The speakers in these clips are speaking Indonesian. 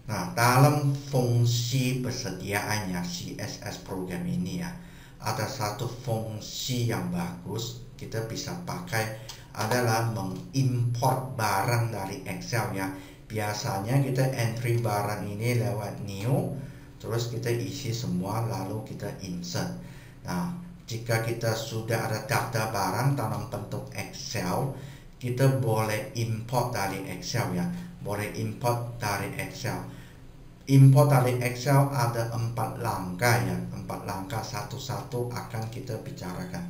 Nah, dalam fungsi persediaannya CSS program ini ya, ada satu fungsi yang bagus kita bisa pakai adalah mengimport barang dari Excel ya. Biasanya kita entry barang ini lewat new, terus kita isi semua lalu kita insert. Nah, jika kita sudah ada data barang dalam bentuk Excel, kita boleh import dari Excel ya, boleh import dari Excel. Import dari Excel ada 4 langkah ya, 4 langkah satu-satu akan kita bicarakan.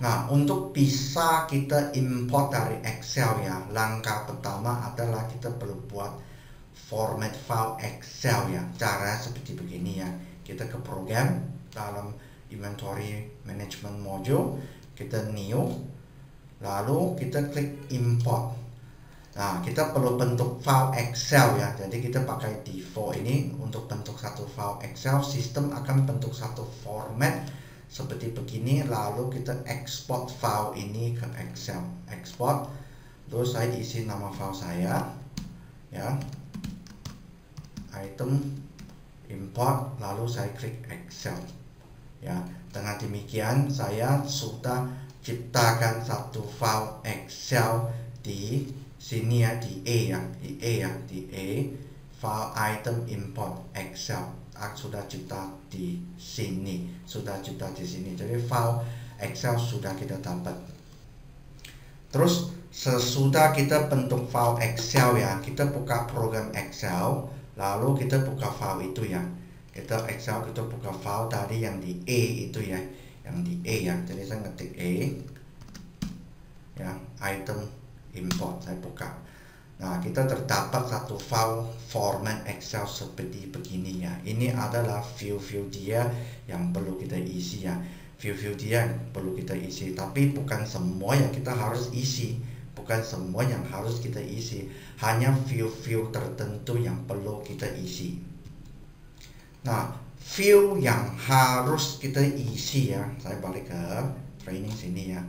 Nah, untuk bisa kita import dari Excel ya, langkah pertama adalah kita perlu buat format file Excel ya. Cara seperti begini ya, kita ke program dalam inventory management module, kita new, lalu kita klik import. Nah, kita perlu bentuk file Excel ya. Jadi kita pakai default ini untuk bentuk satu file Excel. Sistem akan bentuk satu format seperti begini. Lalu kita export file ini ke Excel. Export. Terus saya isi nama file saya ya. Item import. Lalu saya klik Excel. Ya, dengan demikian saya sudah ciptakan satu file Excel di sini ya, di file item import Excel sudah cipta di sini, jadi file Excel sudah kita dapat. Terus sesudah kita bentuk file Excel ya, kita buka program Excel, lalu kita buka file itu ya, kita buka file tadi yang di itu ya, jadi saya ngetik ya, item import, saya buka. Nah, kita terdapat satu file format Excel seperti begini ya. Ini adalah view dia yang perlu kita isi ya. View dia yang perlu kita isi, tapi bukan semua yang kita harus isi. Hanya view tertentu yang perlu kita isi. Nah, view yang harus kita isi ya, saya balik ke training sini ya.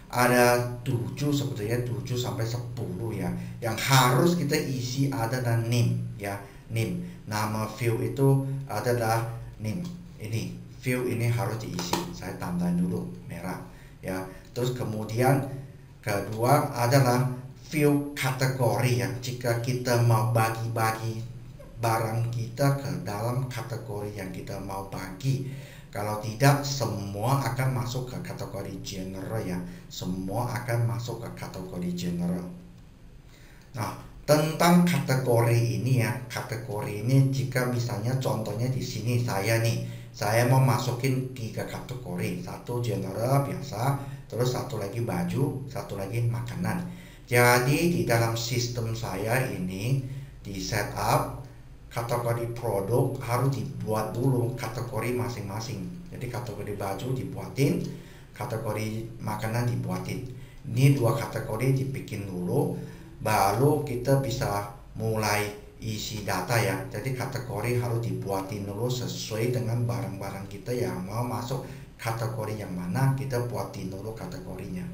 Ada 7 sebetulnya, 7 sampai 10 ya. Yang harus kita isi adalah name ya, name. Nama view itu adalah name. Ini view ini harus diisi. Saya tandain dulu merah ya. Terus kemudian kedua adalah view kategori ya. Jika kita mau bagi-bagi barang kita ke dalam kategori yang kita mau bagi. Kalau tidak, semua akan masuk ke kategori general ya. Nah, tentang kategori ini ya, jika misalnya contohnya di sini saya mau masukin 3 kategori, satu general biasa, terus satu lagi baju, satu lagi makanan. Jadi di dalam sistem saya ini di setup kategori produk harus dibuat dulu kategori masing-masing. Jadi kategori baju dibuatin, kategori makanan dibuatin. Ini 2 kategori dibikin dulu, baru kita bisa mulai isi data ya. Jadi kategori harus dibuatin dulu sesuai dengan barang-barang kita yang mau masuk kategori yang mana, kita buatin dulu kategorinya.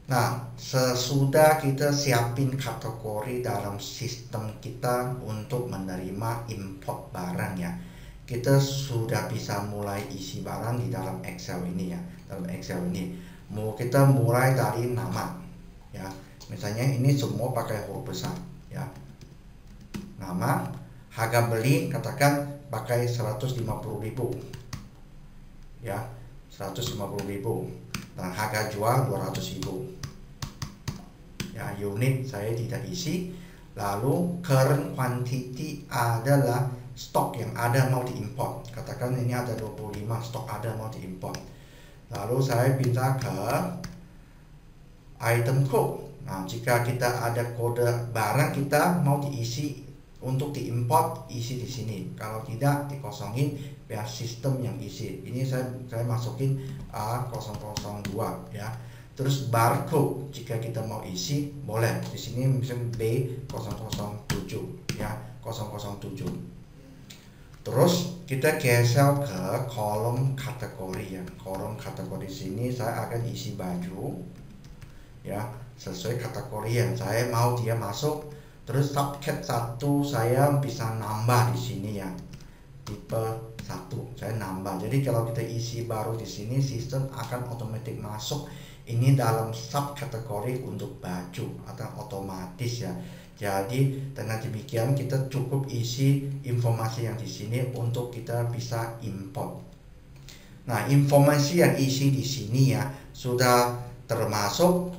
Nah, sesudah kita siapin kategori dalam sistem kita untuk menerima import barang ya, kita sudah bisa mulai isi barang di dalam Excel ini ya. Kita mulai dari nama ya. Misalnya ini semua pakai huruf besar ya. Nama, harga beli katakan pakai 150.000 ya, 150.000. Dan harga jual 200.000 ya. Unit saya tidak isi. Lalu current quantity adalah stok yang ada mau diimport. Katakan ini ada 25 stok ada mau diimport. Lalu saya pindah ke item code. Nah, jika kita ada kode barang kita mau diisi untuk diimport, isi di sini. Kalau tidak, dikosongin biar sistem yang isi. Ini saya masukin A002 ya. Terus barcode jika kita mau isi boleh di sini misalnya B007 ya, 007. Terus kita geser ke kolom kategori ya. Kolom kategori sini saya akan isi baju ya, sesuai kategori yang saya mau dia masuk. Terus subcat 1 saya bisa nambah di sini ya, tipe 1 saya nambah. Jadi kalau kita isi baru di sini, sistem akan otomatis masuk ini dalam subkategori untuk baju atau otomatis ya. Jadi dengan demikian kita cukup isi informasi yang di sini untuk kita bisa import. Nah, informasi yang isi di sini ya sudah termasuk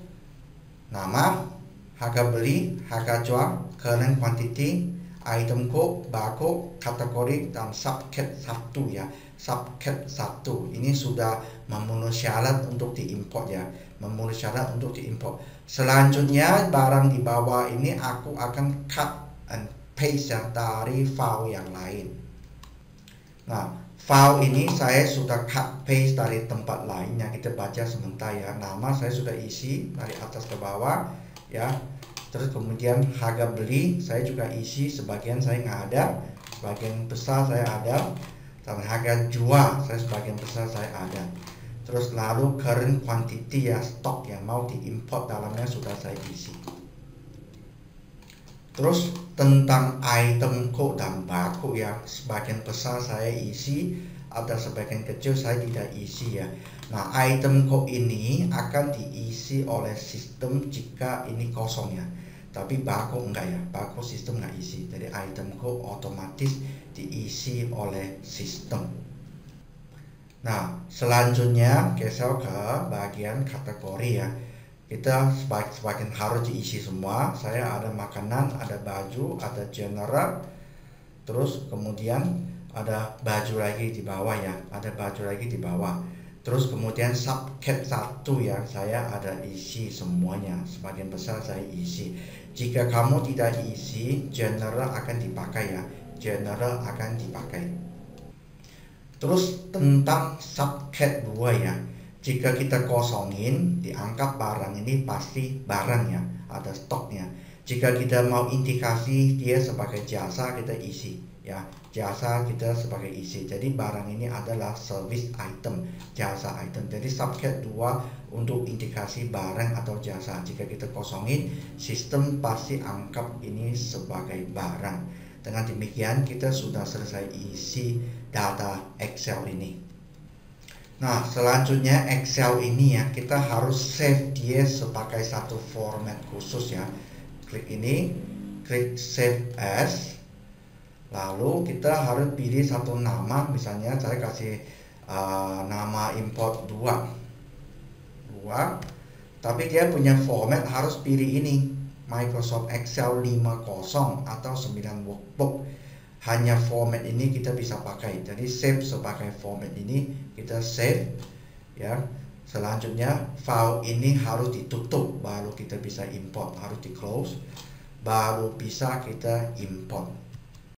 nama, harga beli, harga jual, current quantity, item code, barcode, kategori, dan subcat 1 ya. Subcat 1 ini sudah memenuhi syarat untuk diimport ya, memenuhi syarat untuk diimport. Selanjutnya barang di bawah ini aku akan cut and paste ya dari file yang lain. Nah, file ini saya sudah cut paste dari tempat lainnya, kita baca sebentar ya. Nama saya sudah isi dari atas ke bawah ya. Terus kemudian harga beli saya juga isi, sebagian saya nggak ada, sebagian besar saya ada. Dan harga jual saya sebagian besar saya ada. Terus lalu current quantity ya, stok yang mau diimport dalamnya sudah saya isi. Terus tentang item code dan barcode ya, sebagian besar saya isi, ada sebagian kecil saya tidak isi ya. Nah, item code ini akan diisi oleh sistem jika ini kosong ya. Tapi barcode enggak ya, barcode sistem enggak isi. Jadi item code otomatis diisi oleh sistem. Nah, selanjutnya geser ke bagian kategori ya. Kita sebagian harus diisi semua. Saya ada makanan, ada baju, ada general, terus kemudian ada baju lagi di bawah ya, ada baju lagi di bawah. Terus kemudian subcat 1 ya, saya ada isi semuanya, sebagian besar saya isi. Jika kamu tidak isi, general akan dipakai ya, general akan dipakai. Terus tentang subcat 2 ya, jika kita kosongin, dianggap barang ini pasti barang ya, ada stoknya. Jika kita mau indikasi dia sebagai jasa, kita isi ya, jasa kita sebagai isi. Jadi barang ini adalah service item, jasa item. Jadi subcat 2 untuk indikasi barang atau jasa. Jika kita kosongin, sistem pasti anggap ini sebagai barang. Dengan demikian kita sudah selesai isi data Excel ini. Nah, selanjutnya Excel ini ya, kita harus save dia sebagai satu format khusus ya. Klik ini, klik save as. Lalu kita harus pilih satu nama, misalnya saya kasih nama import 2. Tapi dia punya format harus pilih ini, Microsoft Excel 50 atau 9 workbook. Hanya format ini kita bisa pakai. Jadi save sebagai format ini, kita save ya. Selanjutnya file ini harus ditutup baru kita bisa import, harus di close baru bisa kita import.